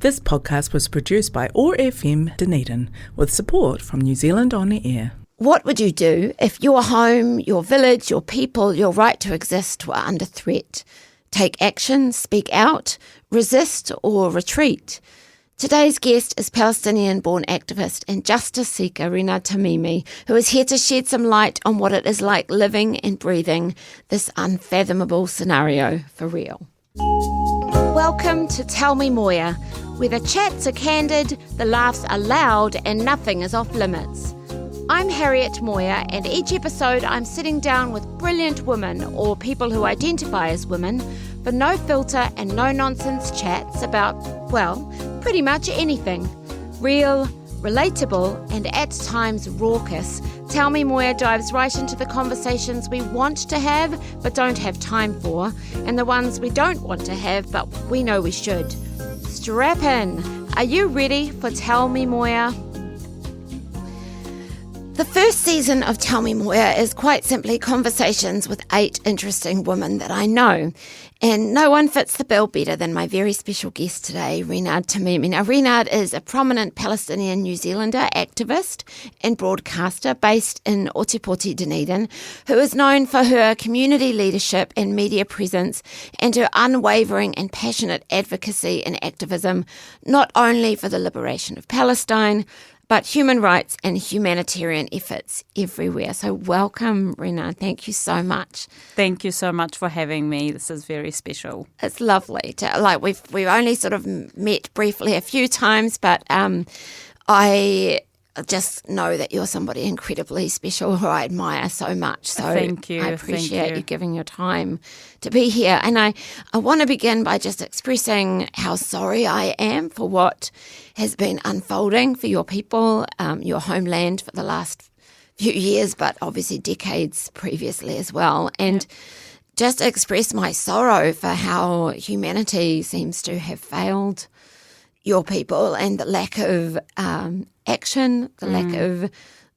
This podcast was produced by OAR FM Dunedin with support from New Zealand On the Air. What would you do if your home, your village, your people, your right to exist were under threat? Take action, speak out, resist or retreat? Today's guest is Palestinian-born activist and justice seeker Rinad Tamimi, who is here to shed some light on what it is like living and breathing this unfathomable scenario for real. Welcome to Tell Me Moya, where the chats are candid, the laughs are loud and nothing is off limits. I'm Harriet Moya, and each episode I'm sitting down with brilliant women or people who identify as women for no filter and no nonsense chats about, well, pretty much anything. Real, relatable and at times raucous, Tell Me Moya dives right into the conversations we want to have but don't have time for, and the ones we don't want to have but we know we should. Strap in. Are you ready for Tell Me Moya? The first season of Tell Me Moya is quite simply conversations with 8 interesting women that I know. And no one fits the bill better than my very special guest today, Rinad Tamimi. Now, Rinad is a prominent Palestinian-New Zealander activist and broadcaster based in Otepoti Dunedin, who is known for her community leadership and media presence and her unwavering and passionate advocacy and activism, not only for the liberation of Palestine, but human rights and humanitarian efforts everywhere. So welcome, Rinad. Thank you so much. Thank you so much for having me. This is very special. It's lovely. We've only sort of met briefly a few times, but I just know that you're somebody incredibly special who I admire so much. So thank you. I appreciate you giving your time to be here. And I want to begin by just expressing how sorry I am for what has been unfolding for your people, your homeland for the last few years, but obviously decades previously as well. And just express my sorrow for how humanity seems to have failed your people and the lack of action, the lack of,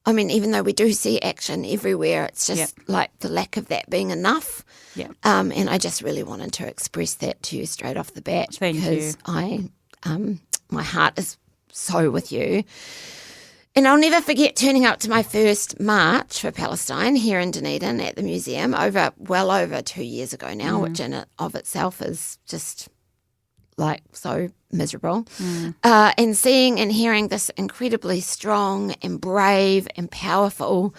even though we do see action everywhere, it's just like the lack of that being enough. Yeah. And I just really wanted to express that to you straight off the bat. Thank you. Because my heart is so with you. And I'll never forget turning up to my first march for Palestine here in Dunedin at the museum well over 2 years ago now, which in of itself is just like so miserable. And seeing and hearing this incredibly strong and brave and powerful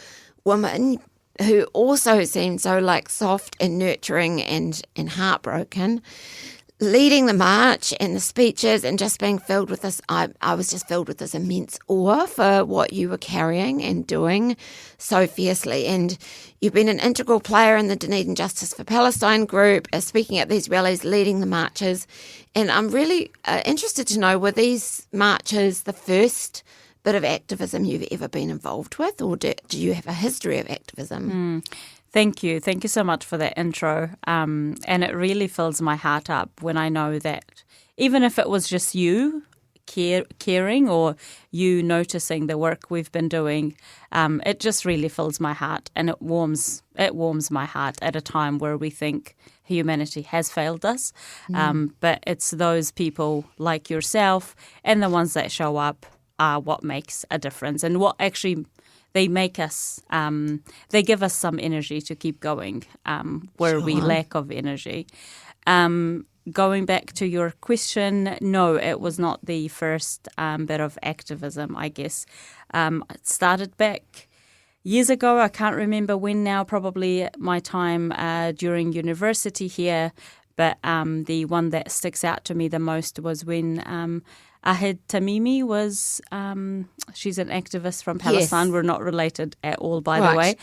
woman who also seemed so like soft and nurturing and heartbroken, leading the march and the speeches and just being filled with this, I was just filled with this immense awe for what you were carrying and doing so fiercely. And you've been an integral player in the Dunedin Justice for Palestine group, speaking at these rallies, leading the marches. And I'm really interested to know, were these marches the first bit of activism you've ever been involved with, or do you have a history of activism? Thank you. Thank you so much for that intro. And it really fills my heart up when I know that even if it was just you caring or you noticing the work we've been doing, it just really fills my heart, and it warms my heart at a time where we think humanity has failed us. But it's those people like yourself and the ones that show up are what makes a difference, and what actually they make us, they give us some energy to keep going where we lack of energy. Going back to your question, no, it was not the first bit of activism, I guess. It started back years ago. I can't remember when now, probably my time during university here. But the one that sticks out to me the most was when Rinad Tamimi was, she's an activist from Palestine. Yes. We're not related at all, by the way,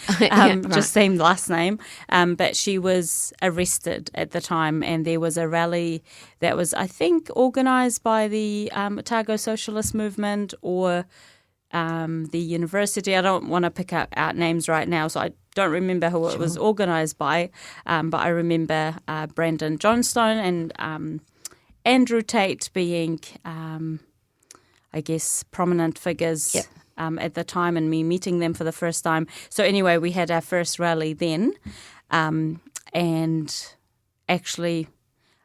just same last name. But she was arrested at the time, and there was a rally that was, I think, organised by the Otago Socialist Movement or the university. I don't want to pick out names right now, so I don't remember who it was organised by, but I remember Brandon Johnstone and Andrew Tate being, I guess, prominent figures at the time, and me meeting them for the first time. So anyway, we had our first rally then, and actually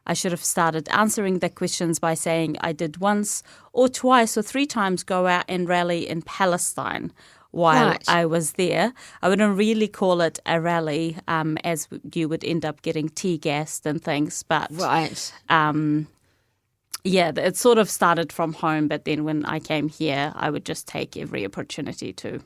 I should have started answering the questions by saying I did once or twice or 3 times go out and rally in Palestine while I was there. I wouldn't really call it a rally, as you would end up getting tear-gassed and things. But it sort of started from home. But then when I came here, I would just take every opportunity to,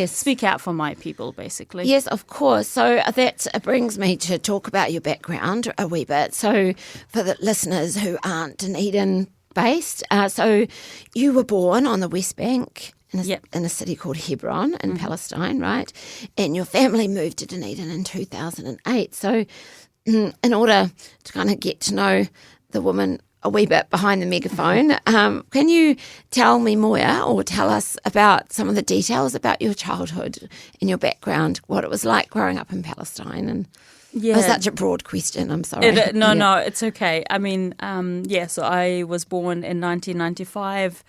speak out for my people, basically. Yes, of course. So that brings me to talk about your background a wee bit. So for the listeners who aren't Dunedin-based, so you were born on the West Bank in a city called Hebron in Palestine, right? And your family moved to Dunedin in 2008. So in order to kind of get to know the woman a wee bit behind the megaphone, can you tell me more or tell us about some of the details about your childhood and your background, what it was like growing up in Palestine? And it was such a broad question, I'm sorry. No, it's okay. I mean, so I was born in 1995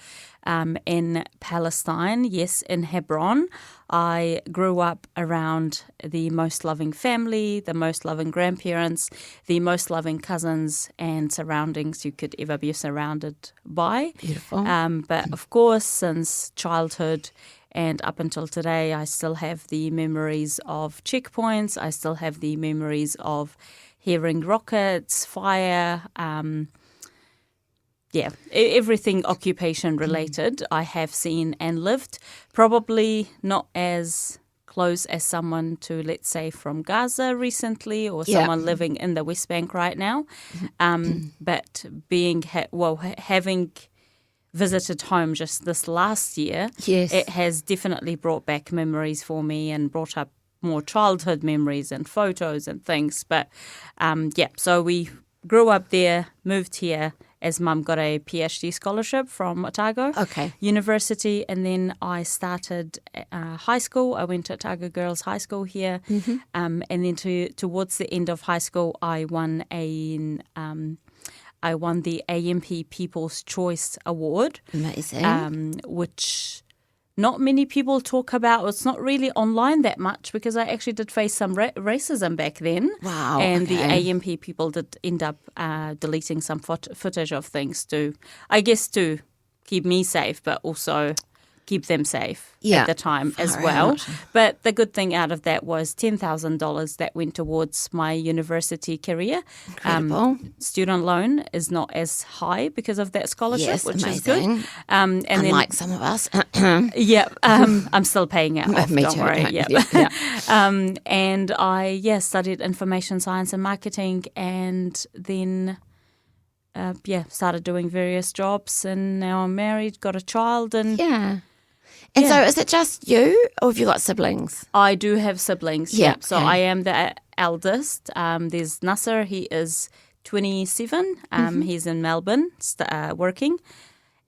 in Palestine, in Hebron. I grew up around the most loving family, the most loving grandparents, the most loving cousins and surroundings you could ever be surrounded by. Beautiful. But of course, since childhood and up until today, I still have the memories of checkpoints. I still have the memories of hearing rockets, fire, everything occupation related I have seen and lived. Probably not as close as someone to, let's say, from Gaza recently or someone living in the West Bank right now. But having visited home just this last year, it has definitely brought back memories for me and brought up more childhood memories and photos and things. But so we grew up there, moved here as Mum got a PhD scholarship from Otago University, and then I started high school. I went to Otago Girls High School here, and then towards the end of high school, I won the AMP People's Choice Award. Amazing. Which not many people talk about. It's not really online that much because I actually did face some racism back then. Wow. And the AMP people did end up deleting some footage of things to keep me safe, but also keep them safe at the time as well. Out. But the good thing out of that was $10,000 that went towards my university career. Incredible. Student loan is not as high because of that scholarship, which amazing. Is good. Unlike some of us. I'm still paying it off, Me don't too. worry. Yeah. And I, studied information science and marketing and then started doing various jobs, and now I'm married, got a child, and And so is it just you or have you got siblings? I do have siblings. So I am the eldest. There's Nasser. He is 27. He's in Melbourne working.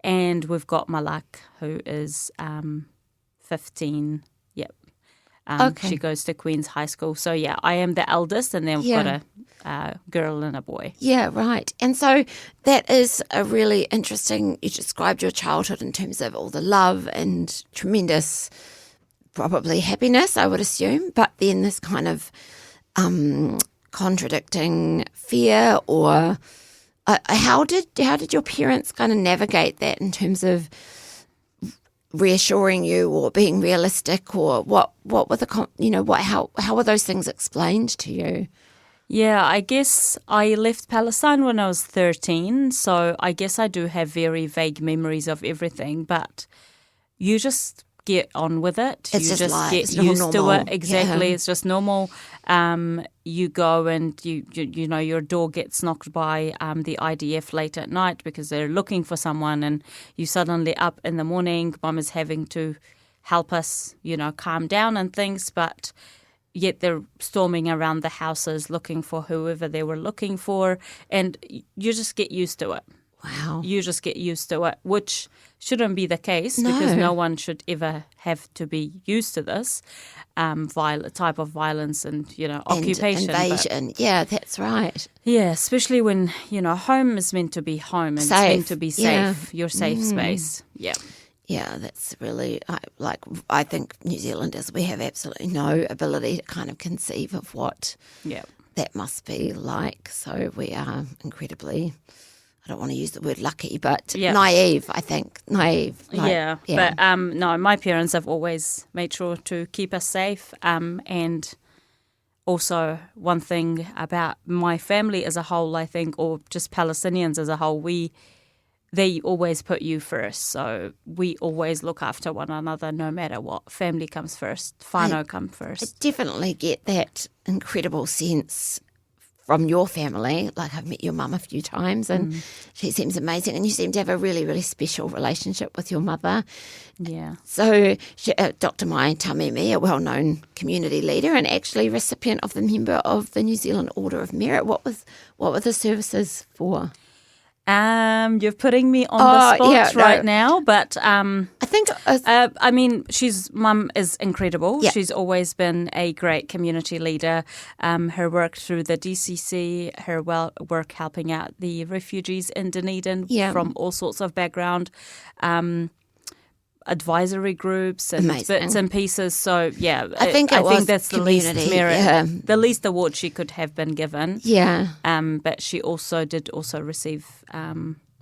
And we've got Malak, who is 15. She goes to Queen's High School. So, I am the eldest, and then we've got a girl and a boy. Yeah, right. And so that is a really interesting, you described your childhood in terms of all the love and tremendous, probably happiness, I would assume, but then this kind of contradicting fear or how did your parents kind of navigate that in terms of reassuring you or being realistic, or what were the how were those things explained to you? Yeah, I guess I left Palestine when I was 13, so I guess I do have very vague memories of everything, but you just get on with it. It's you just just get used to it. Exactly. It's just normal. You go and you know your door gets knocked by the IDF late at night because they're looking for someone, and you suddenly up in the morning. Mum is having to help us, calm down and things, but yet they're storming around the houses looking for whoever they were looking for, and you just get used to it. Wow. You just get used to it, which shouldn't be the case because no one should ever have to be used to this type of violence and, occupation. And invasion. Yeah, that's right. Yeah, especially when, home is meant to be home and it's meant to be safe, your safe space. Yeah. Yeah, that's really, I think New Zealanders, we have absolutely no ability to kind of conceive of what that must be like. So we are incredibly, I don't want to use the word lucky, but naive, I think. Naive. But no, my parents have always made sure to keep us safe. And also one thing about my family as a whole, I think, or just Palestinians as a whole, they always put you first. So we always look after one another no matter what. Family comes first. Whānau comes first. I definitely get that incredible sense from your family. Like, I've met your mum a few times and she seems amazing, and you seem to have a really, really special relationship with your mother. Yeah. So Dr. Rinad Tamimi, a well-known community leader and actually recipient of the member of the New Zealand Order of Merit. What were the services for? You're putting me on the spot right now, but I think I mean, mum is incredible. Yeah. She's always been a great community leader. Her work through the DCC, her work helping out the refugees in Dunedin from all sorts of background, advisory groups and bits and pieces. So I think that's the least merit, the least award she could have been given. Yeah. But she also did receive.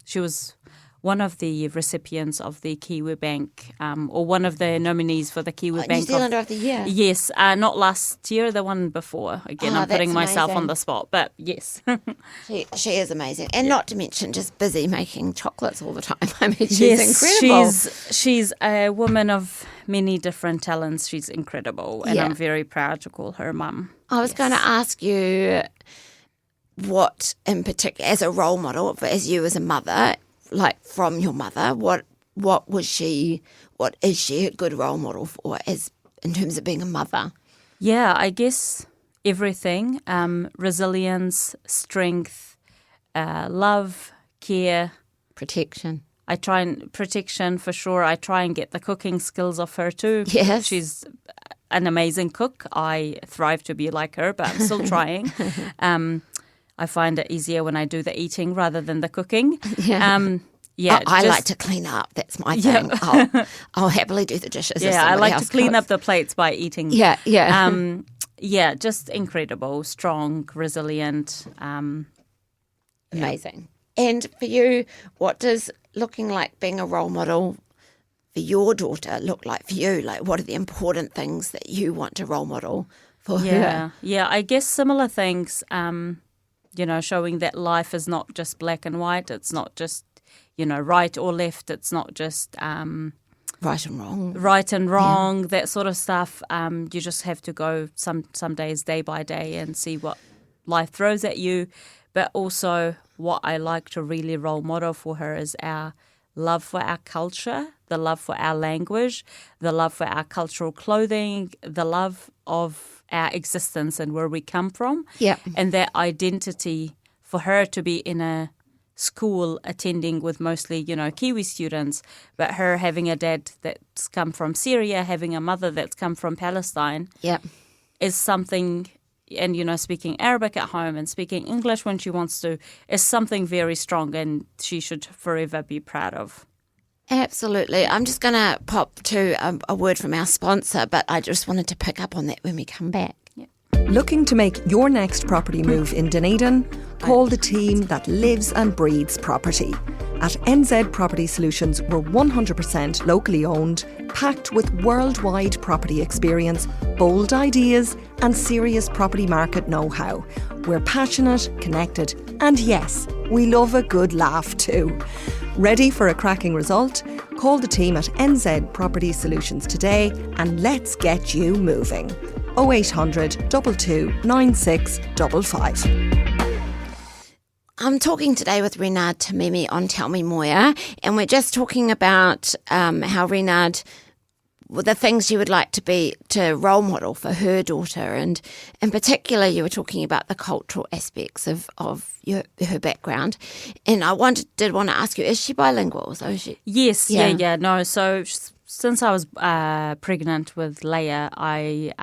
She was one of the recipients of the Kiwi Bank, or one of the nominees for the Kiwi Bank. New Zealander of the Year. Yes, not last year, the one before. Again, I'm putting myself on the spot, but yes. She is amazing. And not to mention just busy making chocolates all the time. I mean, she's incredible. She's a woman of many different talents. She's incredible, and I'm very proud to call her mum. I was going to ask you what in particular, as a role model, as you as a mother, like from your mother, what is she a good role model for as in terms of being a mother? Yeah, I guess everything. Resilience, strength, love, care. Protection. Protection for sure. I try and get the cooking skills off her too. Yes. She's an amazing cook. I thrive to be like her, but I'm still trying. I find it easier when I do the eating rather than the cooking. Yeah. I like to clean up. That's my thing. I'll happily do the dishes. Yeah, I like to clean up the plates by eating. Yeah. Just incredible, strong, resilient. Amazing. And for you, what does looking like being a role model for your daughter look like for you? Like, what are the important things that you want to role model for her? Yeah, I guess similar things. Showing that life is not just black and white. It's not just, right or left. It's not just right and wrong, that sort of stuff. You just have to go some days day by day and see what life throws at you. But also what I like to really role model for her is our love for our culture, the love for our language, the love for our cultural clothing, the love of our existence and where we come from. Yeah. And that identity for her to be in a school attending with mostly, Kiwi students, but her having a dad that's come from Syria, having a mother that's come from Palestine is something, and, speaking Arabic at home and speaking English when she wants to, is something very strong and she should forever be proud of. Absolutely. I'm just going to pop to a word from our sponsor, but I just wanted to pick up on that when we come back. Looking to make your next property move in Dunedin? Call the team that lives and breathes property. At NZ Property Solutions, we're 100% locally owned, packed with worldwide property experience, bold ideas and serious property market know-how. We're passionate, connected and yes, we love a good laugh too. Ready for a cracking result? Call the team at NZ Property Solutions today and let's get you moving. 0800 22 9655. I'm talking today with Rinad Tamimi on Tell Me Moya, and we're just talking about how Rinad, the things you would like to role model for her daughter, and in particular you were talking about the cultural aspects of her background, and I did want to ask you, is she bilingual? So is she? Yes, no. So since I was pregnant with Leia, I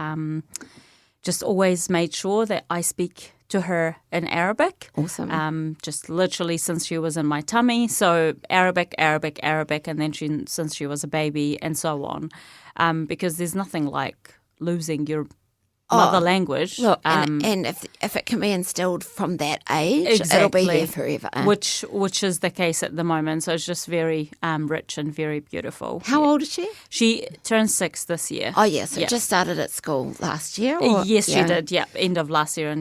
just always made sure that I speak to her in Arabic. Awesome. Just literally since she was in my tummy. So Arabic, and then since she was a baby and so on. Because there's nothing like losing your mother language. Look, and if it can be instilled from that age, it'll be there forever. Which is the case at the moment. So it's just very rich and very beautiful. How old is she? She turned 6 this year. Oh, yes. So just started at school last year? Or? Yes, she did. Yeah, end of last year.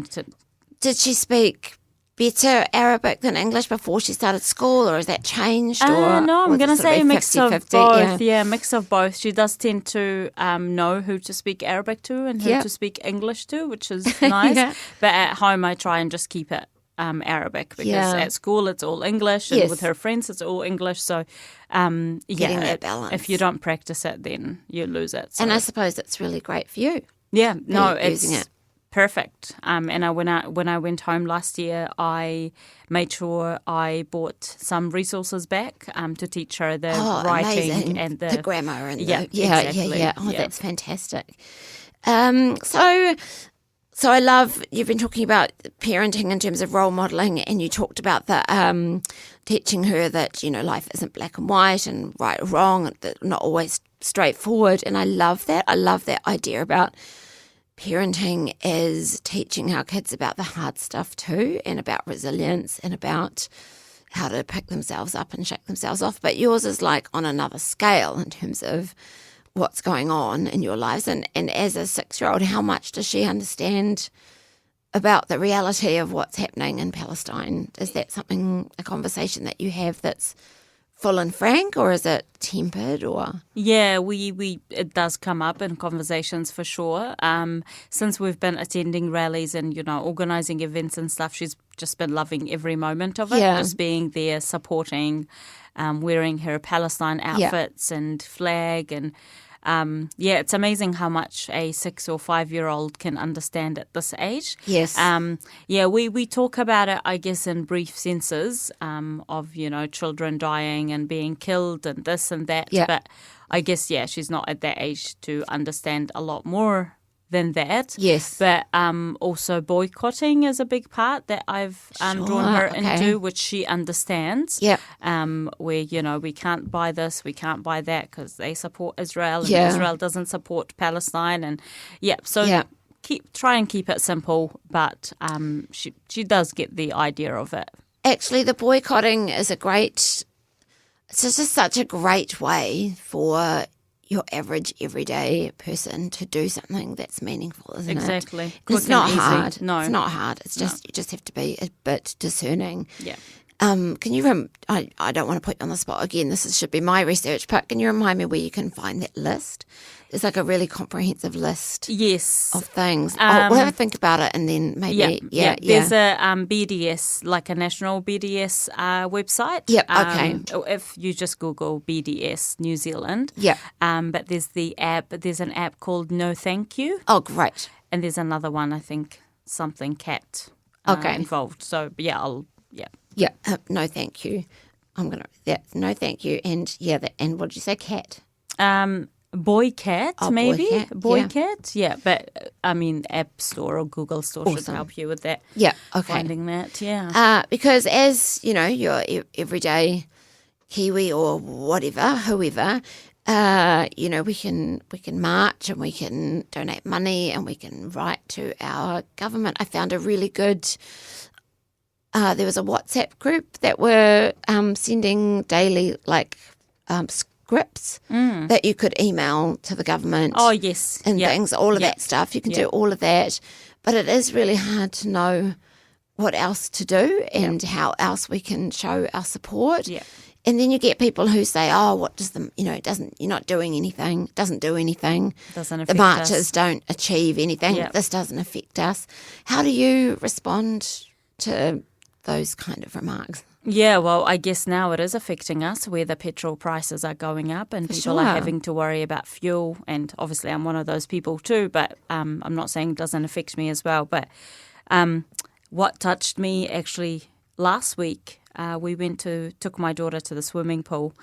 Did she speak better Arabic than English before she started school, or has that changed? Or no, I'm going to say a mix of 50-50? both. Yeah, mix of both. She does tend to know who to speak Arabic to and who to speak English to, which is nice. But at home, I try and just keep it Arabic because at school it's all English, and with her friends it's all English. So, getting that balance. If you don't practice it, then you lose it. So. And I suppose it's really great for you. Yeah, no, it's using it. Perfect. And when I went home last year, I made sure I bought some resources back to teach her the writing amazing. and the grammar and exactly. Oh, that's fantastic. So I love you've been talking about parenting in terms of role modelling, and you talked about the teaching her that life isn't black and white and right or wrong, not always straightforward. And I love that. I love that idea about parenting is teaching our kids about the hard stuff too, and about resilience and about how to pick themselves up and shake themselves off. But yours is like on another scale in terms of what's going on in your lives. And as a 6-year-old, how much does she understand about the reality of what's happening in Palestine? Is that a conversation that you have that's full and frank, or is it tempered? Or yeah, it does come up in conversations for sure. Since we've been attending rallies and organising events and stuff, she's just been loving every moment of it. Just being there, supporting, wearing her Palestine outfits and flag and. It's amazing how much a 6 or 5-year-old can understand at this age. Yes. We talk about it, I guess, in brief senses of, children dying and being killed and this and that. Yeah. But I guess, she's not at that age to understand a lot more than that. Yes. But also boycotting is a big part that I've drawn her into, which she understands. Yeah. Where, we can't buy this, we can't buy that because they support Israel and Israel doesn't support Palestine. And try and keep it simple, but she does get the idea of it. Actually, the boycotting is it's just such a great way for your average everyday person to do something that's meaningful, isn't it? Exactly. It's not hard. No. It's not hard. It's just you just have to be a bit discerning. Yeah. Can you I don't want to put you on the spot again. This should be my research, but can you remind me where you can find that list? There's like a really comprehensive list of things. We'll have a think about it and then maybe There's a BDS, like a national BDS website. Yep, okay. If you just Google BDS New Zealand. Yeah. But there's there's an app called No Thank You. Oh, great. And there's another one, I think, something cat involved. So Yeah, no thank you. I'm going to, no thank you. And and what did you say, cat? Boy cat, maybe? Boy cat, yeah. But, I mean, App Store or Google Store should help you with that. Yeah, okay. Finding that, because as, your everyday Kiwi or whatever, whoever, we can march and we can donate money and we can write to our government. I found a really good... there was a WhatsApp group that were sending daily scripts that you could email to the government. Oh, yes. And things, all of that stuff. You can do all of that. But it is really hard to know what else to do and how else we can show our support. Yeah. And then you get people who say, oh, what does you're not doing anything, doesn't do anything. Doesn't affect the marches us. Don't achieve anything. Yep. This doesn't affect us. How do you respond to those kind of remarks? Yeah, well, I guess now it is affecting us where the petrol prices are going up and people are having to worry about fuel. And obviously I'm one of those people too, but I'm not saying it doesn't affect me as well. But what touched me actually last week, we took my daughter to the swimming pool,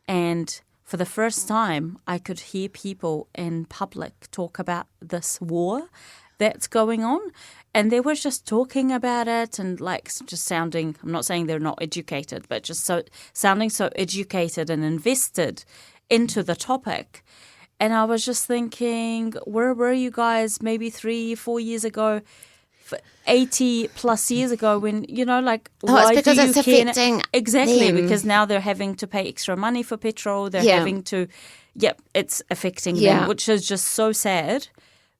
and for the first time I could hear people in public talk about this war that's going on. And they were just talking about it and just sounding, I'm not saying they're not educated, but just sounding so educated and invested into the topic. And I was just thinking, where were you guys maybe 3-4 years ago, 80 plus years ago when, why it's because do you it's care? affecting Exactly, them. because now they're having to pay extra money for petrol. They're Yeah. having to, it's affecting Yeah. them, which is just so sad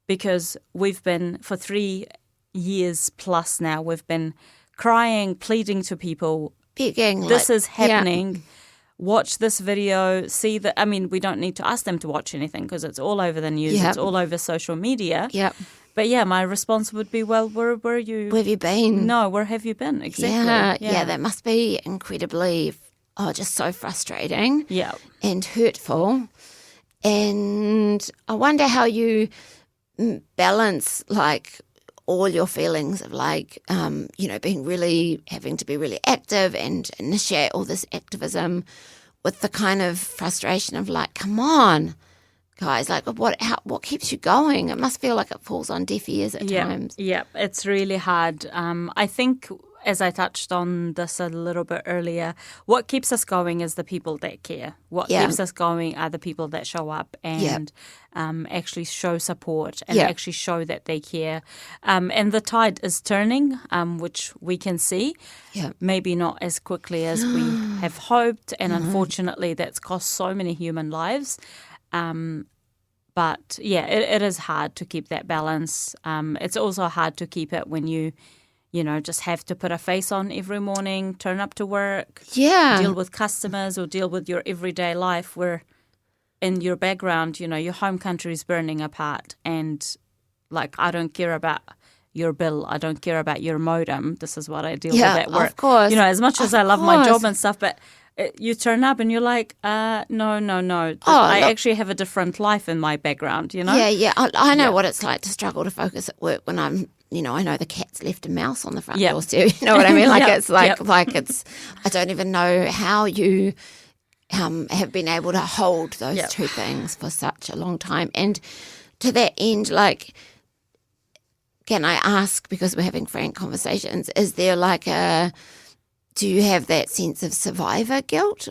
because we've been, for 3 years plus now, we've been crying, pleading to people, Begging, this is yeah. happening. Watch this video, see that. I mean, we don't need to ask them to watch anything because it's all over the news. Yep. It's all over social media. Yep. But yeah, my response would be, well, where were you? Where have you been? No, where have you been? Exactly. Yeah, that must be incredibly, just so frustrating Yeah. and hurtful. And I wonder how you balance, like, all your feelings of, like, being really, having to be really active and initiate all this activism with the kind of frustration of, like, come on, guys, like, what keeps you going? It must feel like it falls on deaf ears at times. Yeah, it's really hard. I think, as I touched on this a little bit earlier, what keeps us going is the people that care. What keeps us going are the people that show up and actually show support and actually show that they care. And the tide is turning, which we can see. Yeah. Maybe not as quickly as we have hoped. And unfortunately, that's cost so many human lives. But yeah, it is hard to keep that balance. It's also hard to keep it when you just have to put a face on every morning, turn up to work, deal with customers or deal with your everyday life where in your background, your home country is burning apart. And like, I don't care about your bill. I don't care about your modem. This is what I deal with at work. Of course. As much as I love my job and stuff, but you turn up and you're like, no. I actually have a different life in my background, Yeah. I know what it's like to struggle to focus at work when I'm, I know the cat's left a mouse on the front doorstep. You know what I mean? Like it's like it's. I don't even know how you have been able to hold those two things for such a long time. And to that end, like, can I ask, because we're having frank conversations, is there like do you have that sense of survivor guilt?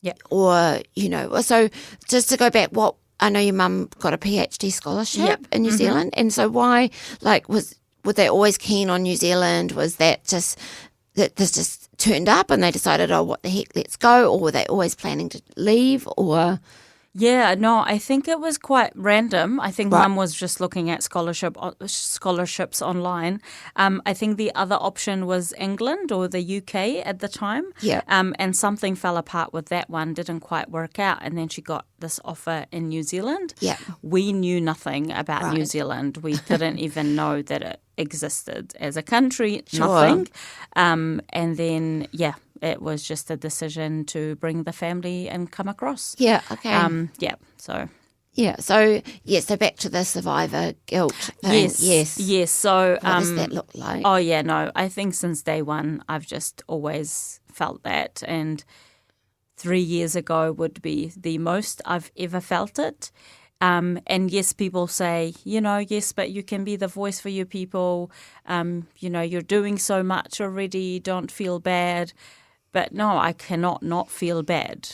Yeah. Or, so just to go back, I know your mum got a PhD scholarship in New Zealand. And so why, like, were they always keen on New Zealand? Was that just, that this just turned up and they decided, oh, what the heck, let's go? Or were they always planning to leave? Or... Yeah, no, I think it was quite random. I think Mum was just looking at scholarships online. I think the other option was England or the UK at the time. Yeah. And something fell apart with that one, didn't quite work out. And then she got this offer in New Zealand. Yeah. We knew nothing about New Zealand. We didn't even know that it existed as a country, nothing. And then, it was just a decision to bring the family and come across. Yeah, okay. So back to the survivor guilt thing. Yes. So what does that look like? Oh, yeah, no. I think since day one, I've just always felt that. And 3 years ago would be the most I've ever felt it. And yes, people say, yes, but you can be the voice for your people. You're doing so much already. Don't feel bad. But no, I cannot not feel bad.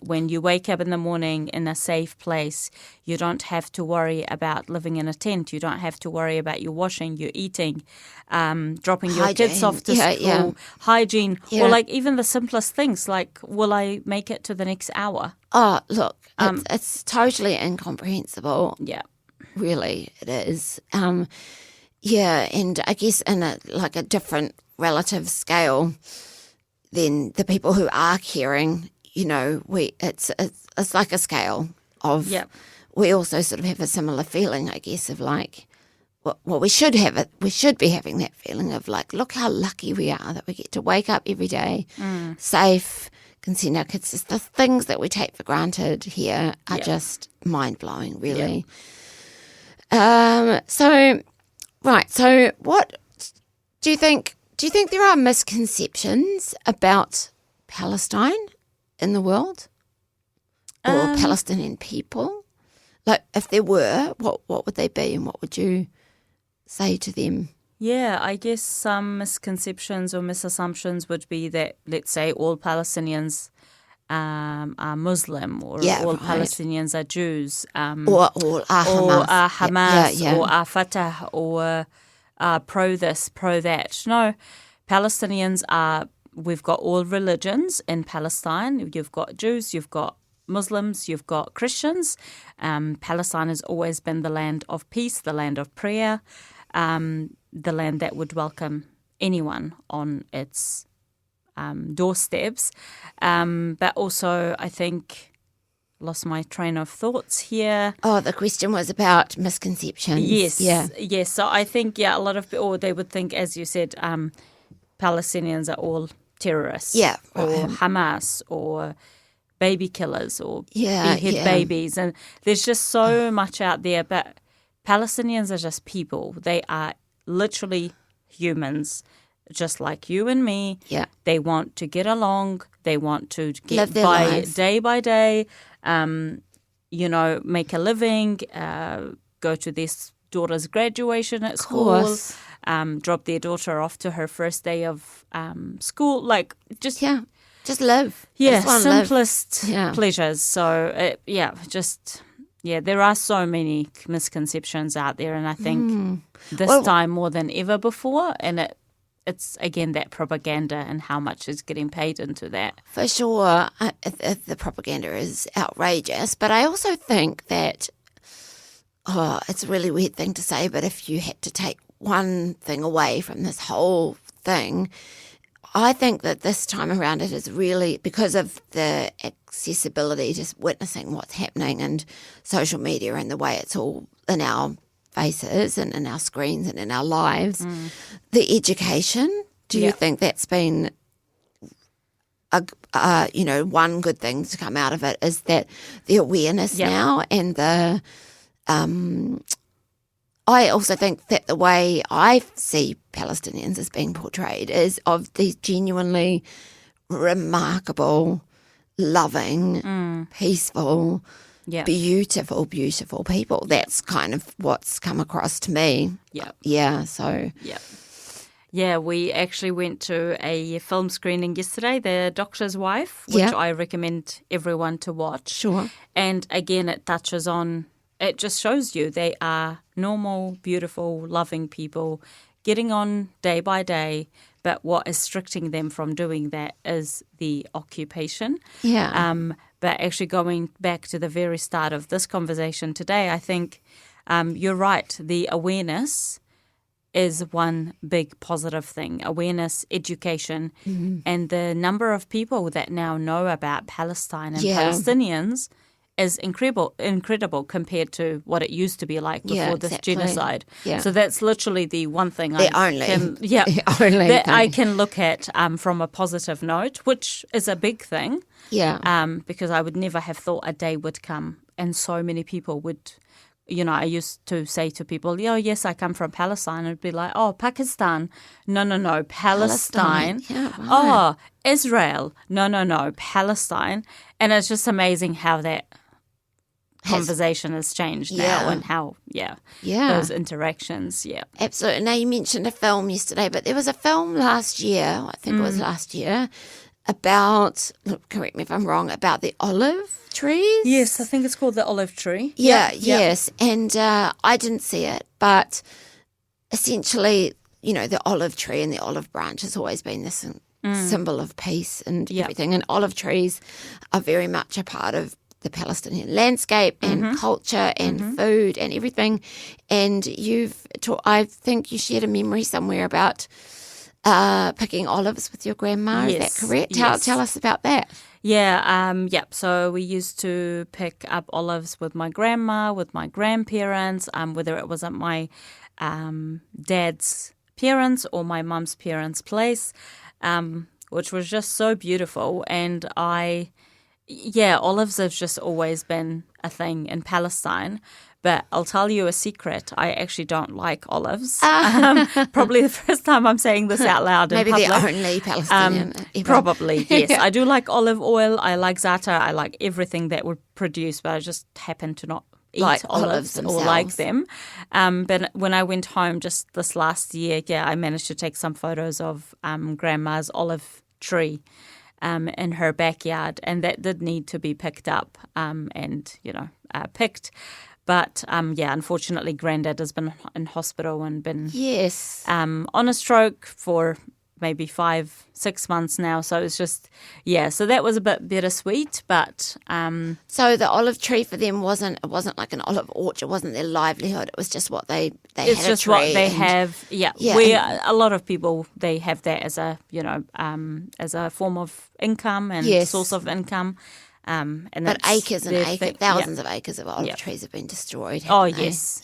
When you wake up in the morning in a safe place, you don't have to worry about living in a tent. You don't have to worry about your washing, your eating, dropping your kids off to school, hygiene, or like even the simplest things like, will I make it to the next hour? Oh, look, it's totally incomprehensible. Yeah. Really, it is. And I guess in a different relative scale than the people who are caring, it's like a scale of. Yeah. We also sort of have a similar feeling, I guess, of like, well, we should have it. We should be having that feeling of like, look how lucky we are that we get to wake up every day, safe, can send our kids. Just the things that we take for granted here are just mind blowing, really. So what do you think? Do you think there are misconceptions about Palestine in the world or Palestinian people? Like, if there were, what would they be, and what would you say to them? Yeah, I guess some misconceptions or misassumptions would be that, let's say, all Palestinians are Muslim, or all right. Palestinians are Jews, or are Hamas, or are Fatah, or are pro this, pro that. No, Palestinians are. We've got all religions in Palestine. You've got Jews, you've got Muslims, you've got Christians. Palestine has always been the land of peace, the land of prayer, the land that would welcome anyone on its doorsteps. But also, I think, lost my train of thoughts here. Oh, the question was about misconceptions. Yes. So I think, a lot of people, they would think, as you said, Palestinians are all terrorists, or Hamas, or baby killers, or behead babies, and there's just so much out there. But Palestinians are just people. They are literally humans, just like you and me. Yeah. They want to get along. They want to Live get their by lives. day by day. Make a living. Go to their daughter's graduation at school. Course. Drop their daughter off to her first day of school. Like just live. yeah, Just wanna simplest live. pleasures. So there are so many misconceptions out there, and I think this time more than ever before, and it's again that propaganda and how much is getting paid into that. For sure, the propaganda is outrageous, but I also think that it's a really weird thing to say, but if you had to take one thing away from this whole thing, I think that this time around it is really because of the accessibility, just witnessing what's happening and social media and the way it's all in our faces and in our screens and in our lives. The education, do you think that's been one good thing to come out of it is that the awareness now and the I also think that the way I see Palestinians as being portrayed is of these genuinely remarkable, loving, peaceful, beautiful, beautiful people. That's kind of what's come across to me. Yeah. Yeah, so... Yeah, we actually went to a film screening yesterday, The Doctor's Wife, which I recommend everyone to watch. Sure. And again, it touches on... It just shows you they are normal, beautiful, loving people getting on day by day, but what is restricting them from doing that is the occupation. Yeah. But actually going back to the very start of this conversation today, I think you're right. The awareness is one big positive thing. Awareness, education, and the number of people that now know about Palestine and Palestinians is incredible compared to what it used to be like before this genocide. Yeah. So that's literally the one thing I can look at from a positive note, which is a big thing. Yeah. Because I would never have thought a day would come and so many people would. I used to say to people, yes, I come from Palestine. It'd be like, oh, Pakistan. No, Palestine. Yeah, right. Oh, Israel. No, Palestine. And it's just amazing how that conversation has changed now and how, those interactions, Absolutely. Now, you mentioned a film yesterday, but there was a film last year, I think it was last year, about, correct me if I'm wrong, about the olive trees? Yes, I think it's called The Olive Tree. Yes. And I didn't see it, but essentially, the olive tree and the olive branch has always been this symbol of peace and everything. And olive trees are very much a part of the Palestinian landscape and culture and food and everything. And I think you shared a memory somewhere about picking olives with your grandma. Is that correct? Tell us about that. So we used to pick up olives with my grandma, with my grandparents, whether it was at my dad's parents' or my mum's parents' place, which was just so beautiful. And olives have just always been a thing in Palestine. But I'll tell you a secret. I actually don't like olives. Probably the first time I'm saying this out loud in Maybe public. the only Palestinian ever. Probably, yes. I do like olive oil. I like za'atar. I like everything that would produce, but I just happen to not eat like olives or like them. But when I went home just this last year, I managed to take some photos of Grandma's olive tree. in her backyard, and that did need to be picked up and picked. But unfortunately, Grandad has been in hospital and been on a stroke for maybe 5-6 months now. So it's just, so that was a bit bittersweet. But so the olive tree for them wasn't like an olive orchard, wasn't their livelihood. It was just what they it's had just a tree what they have. A lot of people, they have that as a form of income and source of income. But acres and acres, thousands of acres of olive trees have been destroyed. Yes.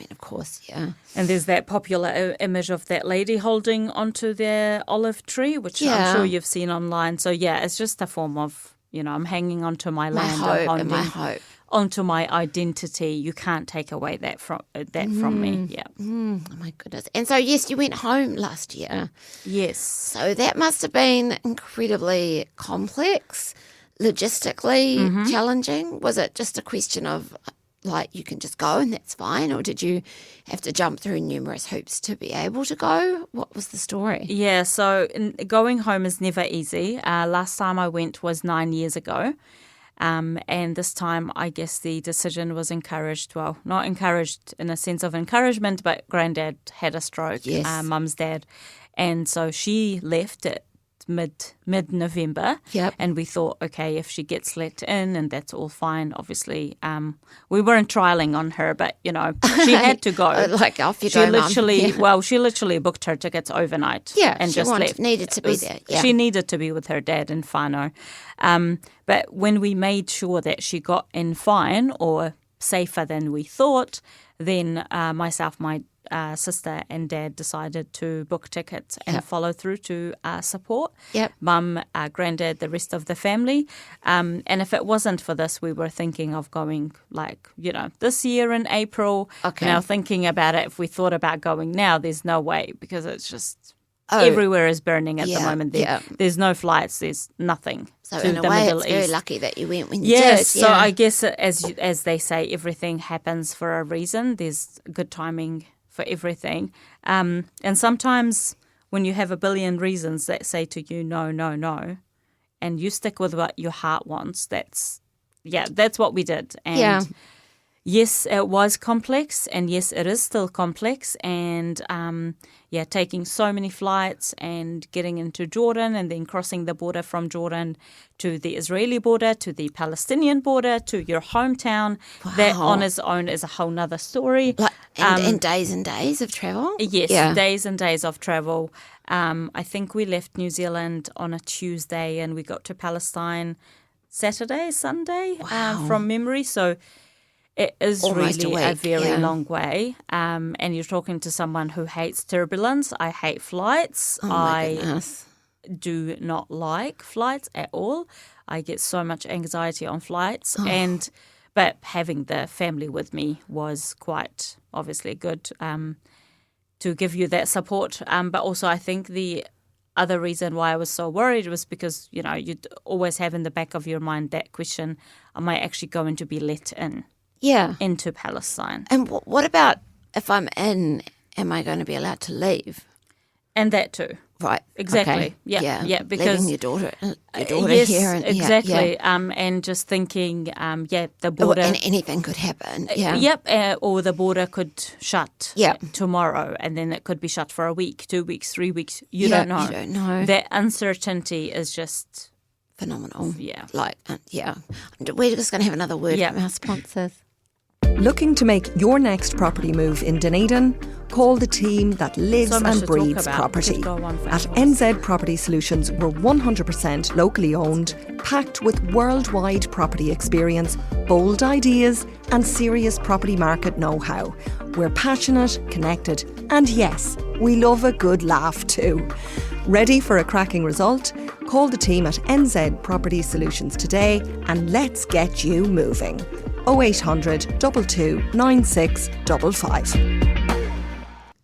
Of course, yeah. And there's that popular image of that lady holding onto their olive tree, which I'm sure you've seen online. So it's just a form of, I'm hanging onto my land, my hope, onto my identity. You can't take away that from me. Yeah. Oh my goodness. And so yes, you went home last year. Yes. So that must have been incredibly complex. Logistically challenging? Was it just a question of like you can just go and that's fine, or did you have to jump through numerous hoops to be able to go? What was the story? Yeah, so going home is never easy. Last time I went was 9 years ago, and this time I guess the decision was encouraged. Well, not encouraged in a sense of encouragement, but Grandad had a stroke, Mum's dad, and so she left it mid-November, and we thought, okay, if she gets let in and that's all fine, obviously we weren't trialing on her, but she had to go. Like off you go, Mum. She literally booked her tickets overnight and just left. Needed to be there. She needed to be with her dad in whānau. But when we made sure that she got in fine or safer than we thought, then myself, my sister and dad decided to book tickets and follow through to support Mum, Grandad, the rest of the family. And if it wasn't for this, we were thinking of going this year in April. Now thinking about it, if we thought about going now, there's no way, because it's just everywhere is burning at the moment. There's no flights, there's nothing. So to in a the way, Middle it's very East. lucky that you went when you did. Yes, so I guess as they say, everything happens for a reason. There's good timing for everything. And sometimes when you have a billion reasons that say to you, no, no, no, and you stick with what your heart wants, that's what we did. And yes, it was complex, and yes, it is still complex. And taking so many flights and getting into Jordan and then crossing the border from Jordan to the Israeli border, to the Palestinian border, to your hometown. Wow. That on its own is a whole nother story. And days and days of travel? Yes, days and days of travel. I think we left New Zealand on a Tuesday and we got to Palestine Saturday, Sunday, from memory. So it is almost really a very long way. And you're talking to someone who hates turbulence. I hate flights. Oh my goodness. Do not like flights at all. I get so much anxiety on flights. But having the family with me was quite obviously good to give you that support. But also I think the other reason why I was so worried was because, you'd always have in the back of your mind that question, am I actually going to be let in? Into Palestine. And what about if I'm in, am I going to be allowed to leave? And that too. Right. Exactly. Okay. Yeah. Because leaving your daughter yes, here. And, exactly. And just thinking, the border. And anything could happen. Or the border could shut tomorrow, and then it could be shut for a week, 2 weeks, 3 weeks. You don't know. You don't know. That uncertainty is just phenomenal. Yeah. We're just going to have another word from our sponsors. Looking to make your next property move in Dunedin? Call the team that lives and breathes property. At NZ Property Solutions, we're 100% locally owned, packed with worldwide property experience, bold ideas and serious property market know-how. We're passionate, connected and yes, we love a good laugh too. Ready for a cracking result? Call the team at NZ Property Solutions today and let's get you moving. 0800 22 9655.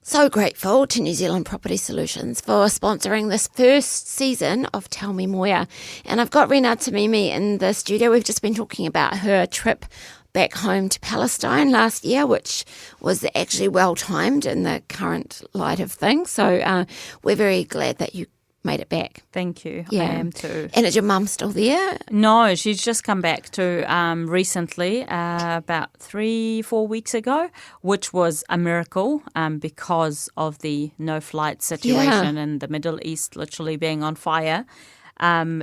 So grateful to New Zealand Property Solutions for sponsoring this first season of Tell Me Moya. And I've got Rinad Tamimi in the studio. We've just been talking about her trip back home to Palestine last year, which was actually well timed in the current light of things. So we're very glad that you made it back. Thank you. Yeah. I am too. And is your mum still there? No, she's just come back to recently, about 3-4 weeks ago, which was a miracle because of the no-flight situation in the Middle East literally being on fire.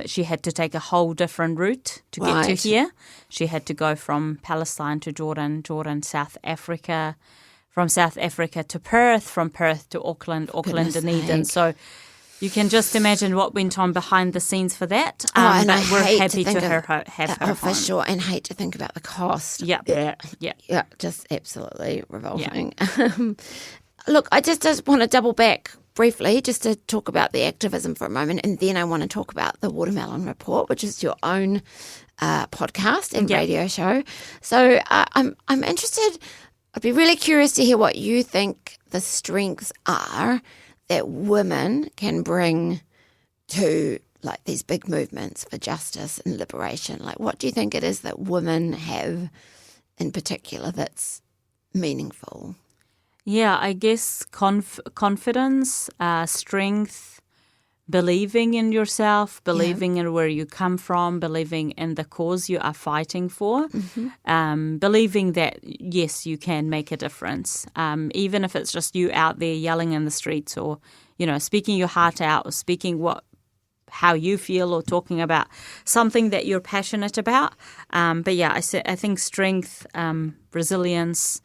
She had to take a whole different route to get to here. She had to go from Palestine to Jordan, South Africa, from South Africa to Perth, from Perth to Auckland, Dunedin. So you can just imagine what went on behind the scenes for that. And but I we're hate happy to to have her for home. sure, and hate to think about the cost. Yeah. Yeah, just absolutely revolting. Look, I just want to double back briefly just to talk about the activism for a moment, and then I want to talk about the Watermelon Report, which is your own podcast and radio show. So I'm interested. I'd be really curious to hear what you think the strengths are that women can bring to like these big movements for justice and liberation. Like, what do you think it is that women have in particular that's meaningful? Yeah, I guess confidence, strength, believing in yourself, believing in where you come from, believing in the cause you are fighting for, believing that, yes, you can make a difference, even if it's just you out there yelling in the streets or, speaking your heart out or speaking how you feel or talking about something that you're passionate about. But yeah, I think strength, resilience,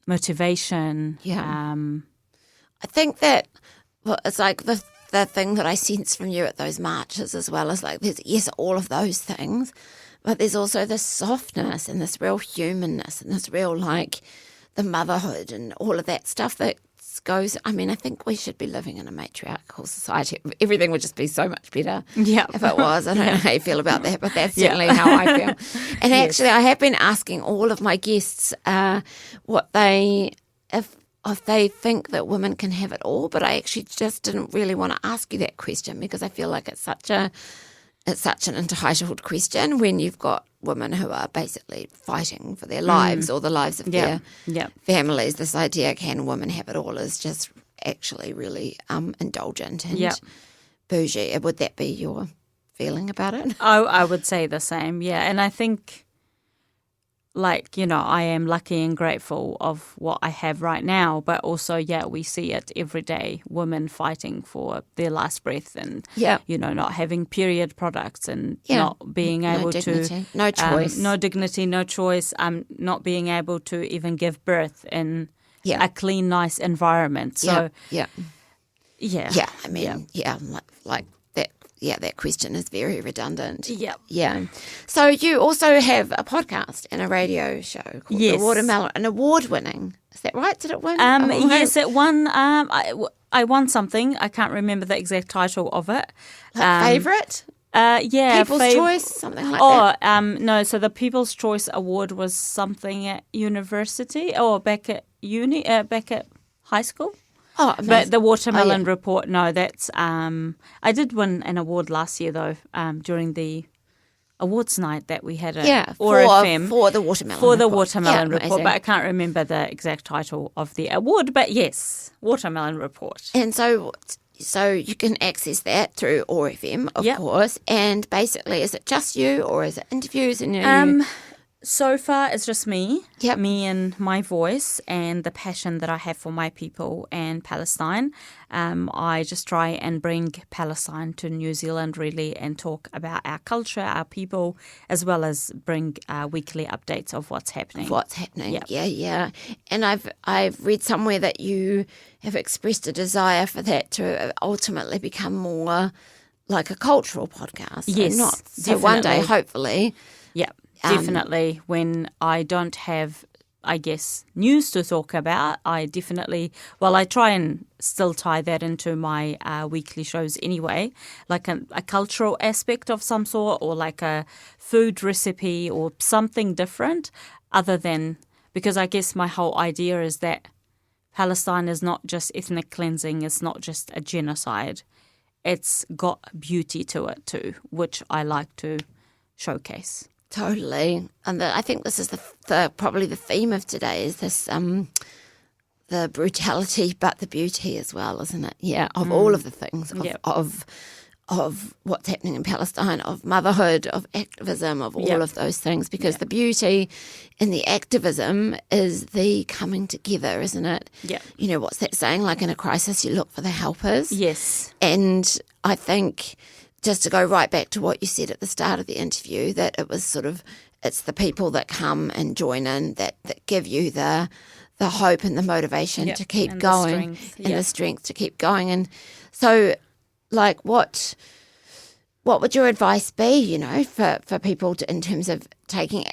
motivation. Yeah. I think that it's like the thing that I sense from you at those marches as well is like there's, yes, all of those things, but there's also this softness and this real humanness and this real like the motherhood and all of that stuff that goes. I mean, I think we should be living in a matriarchal society. Everything would just be so much better if it was. I don't know how you feel about that, but that's certainly how I feel. And actually, I have been asking all of my guests what if they think that women can have it all, but I actually just didn't really want to ask you that question because I feel like it's such an entitled question when you've got women who are basically fighting for their lives or the lives of their families. This idea, can women have it all, is just actually really indulgent and bougie. Would that be your feeling about it? I would say the same, and I think, I am lucky and grateful of what I have right now, but also, we see it every day, women fighting for their last breath and, not having period products and not being able to... No choice. No dignity, no choice, not being able to even give birth in a clean, nice environment. So, that question is very redundant. Yeah. So you also have a podcast and a radio show called The Watermelon, an award-winning. Is that right? Did it win? Yes, it won. I won something. I can't remember the exact title of it. Favourite? People's Choice, something like that. No. So the People's Choice Award was something at university or back at uni, back at high school. Oh, amazing. But the Watermelon Report, no, that's... I did win an award last year, though, during the awards night that we had at ORFM. For the Watermelon For the Report. Watermelon Report, amazing. but I can't remember the exact title of the award. But yes, Watermelon Report. And so you can access that through ORFM, of course. And basically, is it just you or is it interviews? And So far, it's just me and my voice and the passion that I have for my people and Palestine. I just try and bring Palestine to New Zealand, really, and talk about our culture, our people, as well as bring weekly updates of what's happening. Yeah. And I've read somewhere that you have expressed a desire for that to ultimately become more like a cultural podcast. Yes, so one day, hopefully. Yeah. Definitely, when I don't have, I guess, news to talk about, I try and still tie that into my weekly shows anyway, like a cultural aspect of some sort or like a food recipe or something different other than, because I guess my whole idea is that Palestine is not just ethnic cleansing, it's not just a genocide, it's got beauty to it too, which I like to showcase. Totally. And I think this is probably the theme of today is this the brutality, but the beauty as well, isn't it? Yeah, of all of the things, of what's happening in Palestine, of motherhood, of activism, of all of those things, because the beauty in the activism is the coming together, isn't it? Yeah. You know, what's that saying? Like, in a crisis, you look for the helpers. Yes. And I think, just to go right back to what you said at the start of the interview, that it was sort of, it's the people that come and join in that give you the hope and the motivation to keep and going, the and the strength to keep going. And so, like, what would your advice be, you know, for people in terms of taking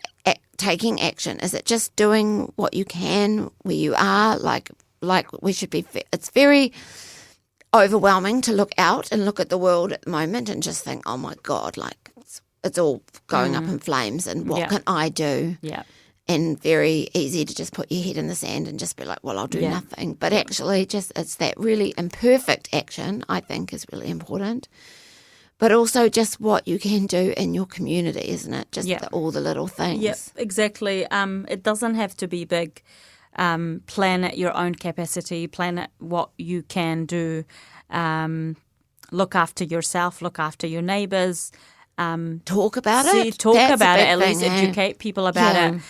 action? Is it just doing what you can where you are? Like we should be. It's very overwhelming to look out and look at the world at the moment and just think, oh my God, like it's all going up in flames, and what can I do? Yeah. And very easy to just put your head in the sand and just be like, well, I'll do nothing. But actually, it's that really imperfect action, I think, is really important. But also just what you can do in your community, isn't it? Just all the little things. Yep, exactly. It doesn't have to be big. Plan at your own capacity. Plan at what you can do. Look after yourself. Look after your neighbours. Talk about it. Talk That's about it. a At big least thing, educate people about it.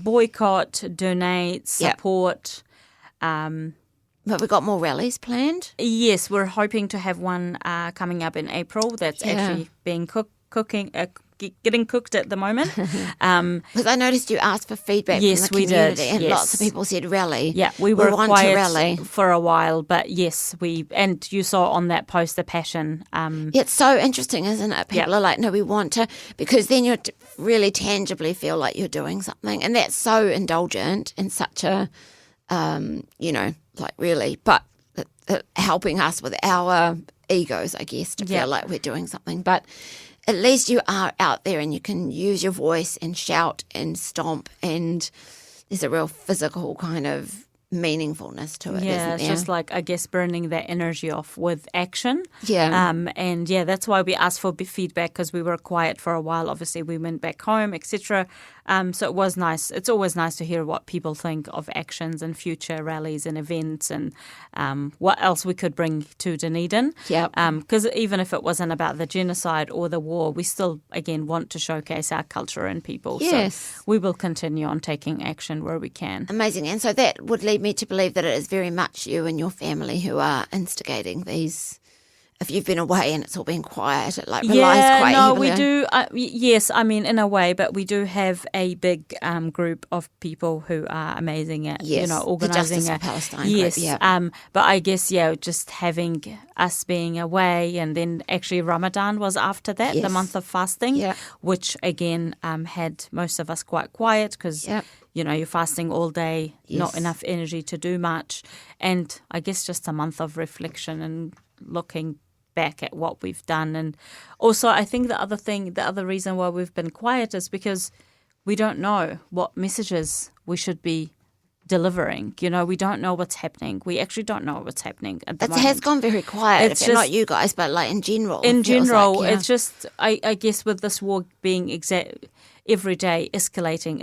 Boycott, donate, support. But we've got more rallies planned. Yes, we're hoping to have one coming up in April. That's actually being getting cooked at the moment. Because I noticed you asked for feedback from the community, and lots of people said rally. Yeah, we were want quiet to rally for a while, but yes, and you saw on that post the passion. It's so interesting, isn't it? People are like, no, we want to, because then you really tangibly feel like you're doing something, and that's so indulgent and such a, like really, but helping us with our egos, I guess, to feel like we're doing something. But at least you are out there and you can use your voice and shout and stomp, and there's a real physical kind of meaningfulness to it, isn't there? It's just like, I guess, burning that energy off with action. Yeah. And that's why we asked for feedback, because we were quiet for a while. Obviously, we went back home, etc. So it was nice. It's always nice to hear what people think of actions and future rallies and events, and what else we could bring to Dunedin. Yeah. Because even if it wasn't about the genocide or the war, we still, again, want to showcase our culture and people. Yes. So we will continue on taking action where we can. Amazing. And so that would lead me to believe that it is very much you and your family who are instigating these. If you've been away and it's all been quiet, it relies quite heavily. We do. Yes, I mean, in a way, but we do have a big group of people who are amazing at, organising. The Justice for Palestine yes, group, yeah. But I guess, just having us being away, and then actually Ramadan was after that, the month of fasting, which again had most of us quite quiet because, you're fasting all day, not enough energy to do much. And I guess just a month of reflection and looking back at what we've done. And also I think the other reason why we've been quiet is because we don't know what messages we should be delivering. We don't know what's happening. We actually don't know what's happening at the moment. It has gone very quiet. It's not you guys, but like in general. It's just, I guess with this war being every day escalating.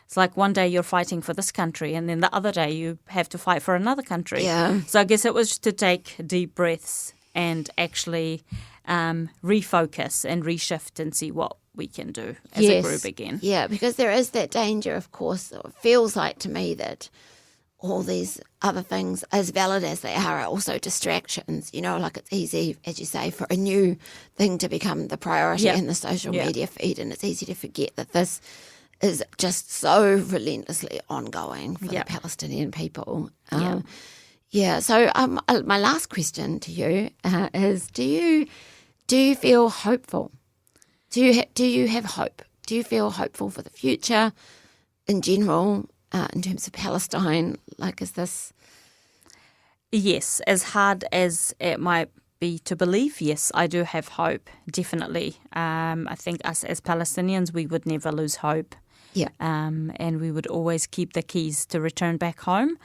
It's like one day you're fighting for this country, and then the other day you have to fight for another country. Yeah. So I guess it was to take deep breaths and actually refocus and reshift and see what we can do as a group again. Yeah, because there is that danger, of course. It feels like to me that all these other things, as valid as they are also distractions. Like it's easy, as you say, for a new thing to become the priority in the social media feed, and it's easy to forget that this is just so relentlessly ongoing for the Palestinian people. So my last question to you is: Do you feel hopeful? Do you have hope? Do you feel hopeful for the future in general? In terms of Palestine, is this? Yes, as hard as it might be to believe, yes, I do have hope, definitely. I think us as Palestinians, we would never lose hope. Yeah. And we would always keep the keys to return back home.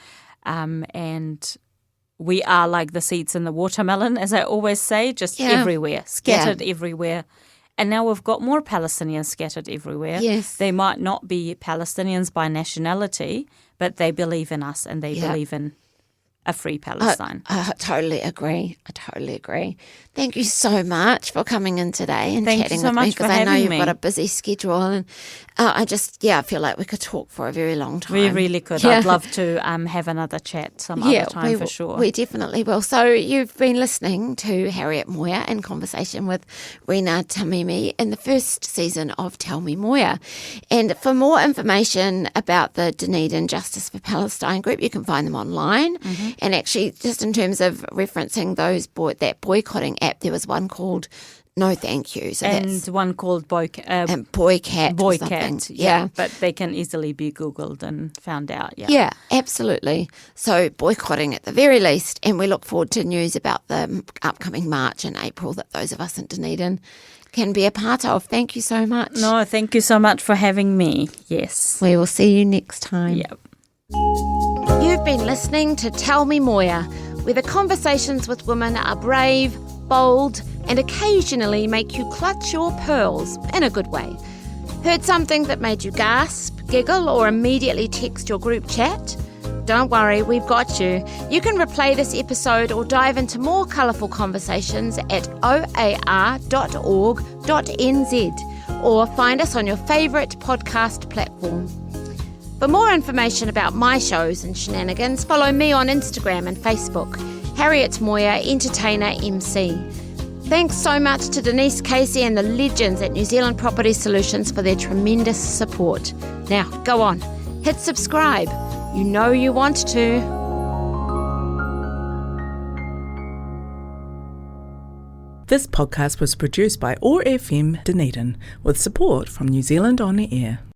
And we are like the seeds in the watermelon, as I always say, just everywhere, scattered everywhere. And now we've got more Palestinians scattered everywhere. Yes. They might not be Palestinians by nationality, but they believe in us and they believe in a free Palestine. I totally agree. Thank you so much for coming in today and chatting with me, because I know you've got a busy schedule, and I feel like we could talk for a very long time. We really could. Yeah. I'd love to have another chat some other time for sure. We definitely will. So you've been listening to Harriet Moir in conversation with Rinad Tamimi in the first season of Tell Me Moir. And for more information about the Dunedin Justice for Palestine group, you can find them online. Mm-hmm. And actually, just in terms of referencing those that boycotting app, there was one called No Thank You. So and one called Boycat. Boycat, yeah. But they can easily be Googled and found out, Yeah, absolutely. So boycotting at the very least, and we look forward to news about the upcoming march in April that those of us in Dunedin can be a part of. Thank you so much. No, thank you so much for having me. Yes. We will see you next time. Yep. You've been listening to Tell Me Moir, where the conversations with women are brave, bold, and occasionally make you clutch your pearls in a good way. Heard something that made you gasp, giggle, or immediately text your group chat? Don't worry, we've got you. You can replay this episode or dive into more colourful conversations at oar.org.nz or find us on your favourite podcast platform. For more information about my shows and shenanigans, follow me on Instagram and Facebook, Harriet Moir, Entertainer MC. Thanks so much to Denise Casey and the legends at New Zealand Property Solutions for their tremendous support. Now, go on, hit subscribe. You know you want to. This podcast was produced by OAR FM Dunedin with support from New Zealand On the Air.